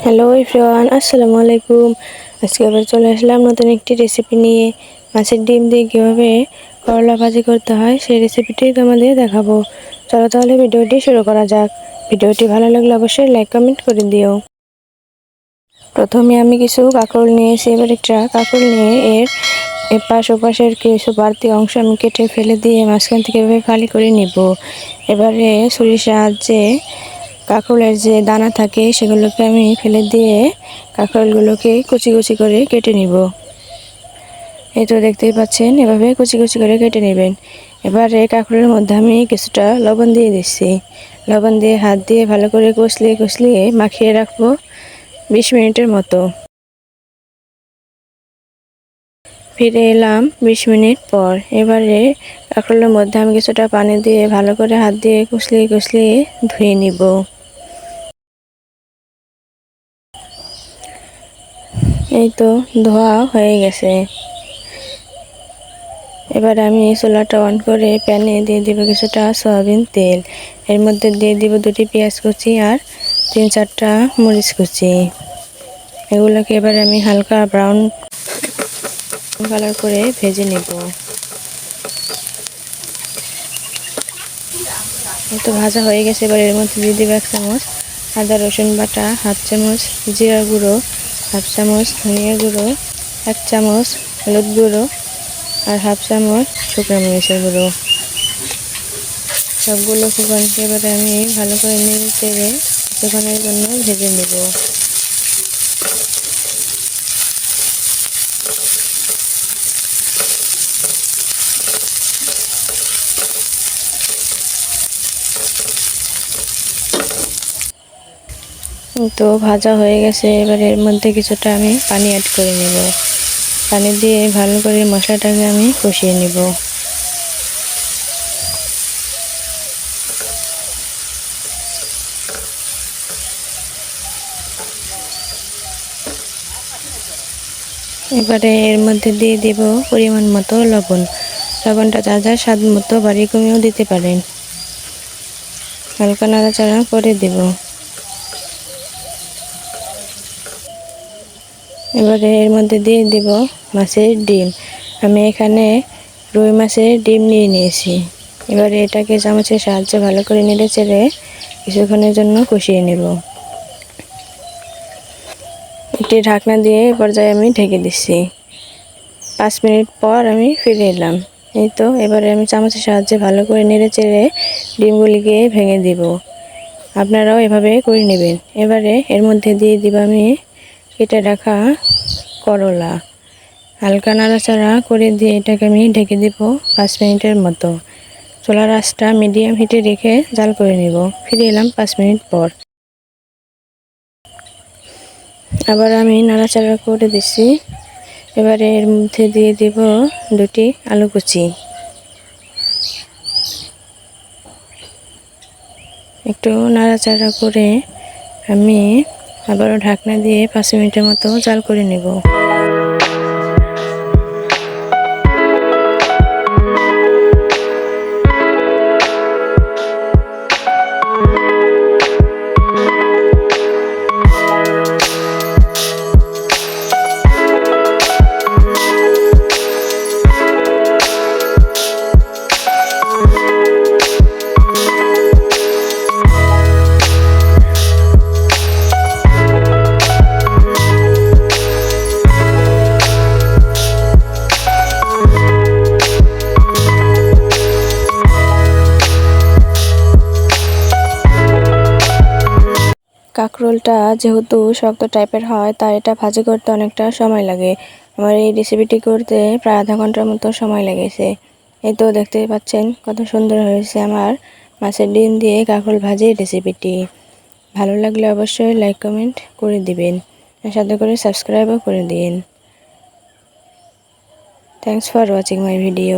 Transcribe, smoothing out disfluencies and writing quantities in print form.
Hello everyone, আসসালামু আলাইকুম। আজকে আবার চলে আসলাম নতুন একটি রেসিপি নিয়ে। মাছের ডিম দিয়ে কীভাবে করলা ভাজি করতে হয় সেই রেসিপিটি তোমাদের দেখাবো। চলো তাহলে ভিডিওটি শুরু করা যাক। ভিডিওটি ভালো লাগলে অবশ্যই লাইক কমেন্ট করে দিও। প্রথমে আমি কিছু কাঁকরোল নিয়েছি। এবার একটা কাঁকরোল নিয়ে এর এপাশ ওপাশের কিছু বাড়তি অংশ আমি কেটে ফেলে দিয়ে মাঝখান থেকে এভাবে ফালি করে নিব। এবারে ছুরির সাহায্যে কাঁকরোলের যে দানা থাকে সেগুলোকে আমি ফেলে দিয়ে কাঁকরোলগুলোকে কুচি কুচি করে কেটে নিব। এই তো দেখতেই পাচ্ছেন, এভাবে কুচি কুচি করে কেটে নেবেন। এবারে কাঁকরোলের মধ্যে আমি কিছুটা লবণ দিয়ে দিচ্ছি। লবণ দিয়ে হাত দিয়ে ভালো করে কষলিয়ে মাখিয়ে রাখবো 20 মিনিটের মতো। ফিরে এলাম 20 মিনিট পর। এবারে কাঁকরোলের মধ্যে আমি কিছুটা পানি দিয়ে ভালো করে হাত দিয়ে কষলিয়ে ধুয়ে নিব। এই তো ধোয়া হয়ে গেছে। এবার আমি চুলাটা অন করে প্যানে দিয়ে দিব কিছুটা সয়াবিন তেল। এর মধ্যে দিয়ে দিব 2টি পেঁয়াজ কুচি আর 3-4টা মরিচ কুচি। এগুলোকে এবার আমি হালকা ব্রাউন কালার করে ভেজে নেব। এই তো ভাজা হয়ে গেছে। এবার এর মধ্যে দিয়ে দিব 1 চামচ আদা রসুন বাটা, 1/2 চামচ জিরা গুঁড়ো, 1/2 চামচ ধনিয়া গুঁড়ো, 1 চামচ হলুদ গুঁড়ো আর 1/2 চামচ শুকনো মরিচের গুঁড়ো। সবগুলো শুকনোকে এবারে আমি ভালো করে নেড়ে চেড়ে কিছুক্ষণের জন্য ভেজে নেব। তো ভাজা হয়ে গেছে। এবার এর মধ্যে কিছুটা আমি পানি অ্যাড করে নেব। পানি দিয়ে ভালো করে মশলাটাকে আমি কষিয়ে নেব। এবারে এর মধ্যে দিয়ে দেব পরিমাণ মতো লবণ। লবণটা যা যা স্বাদ মতো বাড়িয়ে কমিয়েও দিতে পারেন। হালকা নাড়াচাড়া করে দেব। এবারে এর মধ্যে দিয়ে দেব মাছের ডিম। আমি এখানে রুই মাছের ডিম নিয়েছি। এবারে এটাকে চামচের সাহায্যে ভালো করে নেড়ে চেড়ে কিছুক্ষণের জন্য কষিয়ে নেব। একটি ঢাকনা দিয়ে এই পর্যায়ে আমি ঢেকে দিচ্ছি। 5 মিনিট পর আমি ফিরে এলাম। এই তো এবারে আমি চামচের সাহায্যে ভালো করে নেড়ে চেড়ে ডিমগুলিকে ভেঙে দিব। আপনারাও এভাবে করে নেবেন। এবারে এর মধ্যে দিয়ে দিব আমি কেটে রাখা করলা। হালকা নাড়াচাড়া করে দিয়ে এটাকে আমি ঢেকে দিব 5 মিনিটের মতো। চুলার আঁচটা মিডিয়াম হিটে রেখে জাল করে নেব। ফিরে এলাম 5 মিনিট পর। আবার আমি নাড়াচাড়া করে দিচ্ছি। এবারে এর মধ্যে দিয়ে দেব 2টি আলু কুচি। একটু নাড়াচাড়া করে আমি আবারও ঢাকনা দিয়ে 5 মিনিটের মতো জাল করে নেব। কাঁকরোলটা যেহেতু শক্ত টাইপের হয় তাই এটা ভাজি করতে অনেকটা সময় লাগে। আমার এই রেসিপিটি করতে প্রায় আধা ঘন্টার মতো সময় লেগেছে। এই তো দেখতেই পাচ্ছেন কত সুন্দর হয়েছে আমার মাছের ডিম দিয়ে কাঁকরোল ভাজির রেসিপিটি। ভালো লাগলে অবশ্যই লাইক কমেন্ট করে দিবেন, সাথে করে সাবস্ক্রাইবও করে দিন। Thanks for watching my video.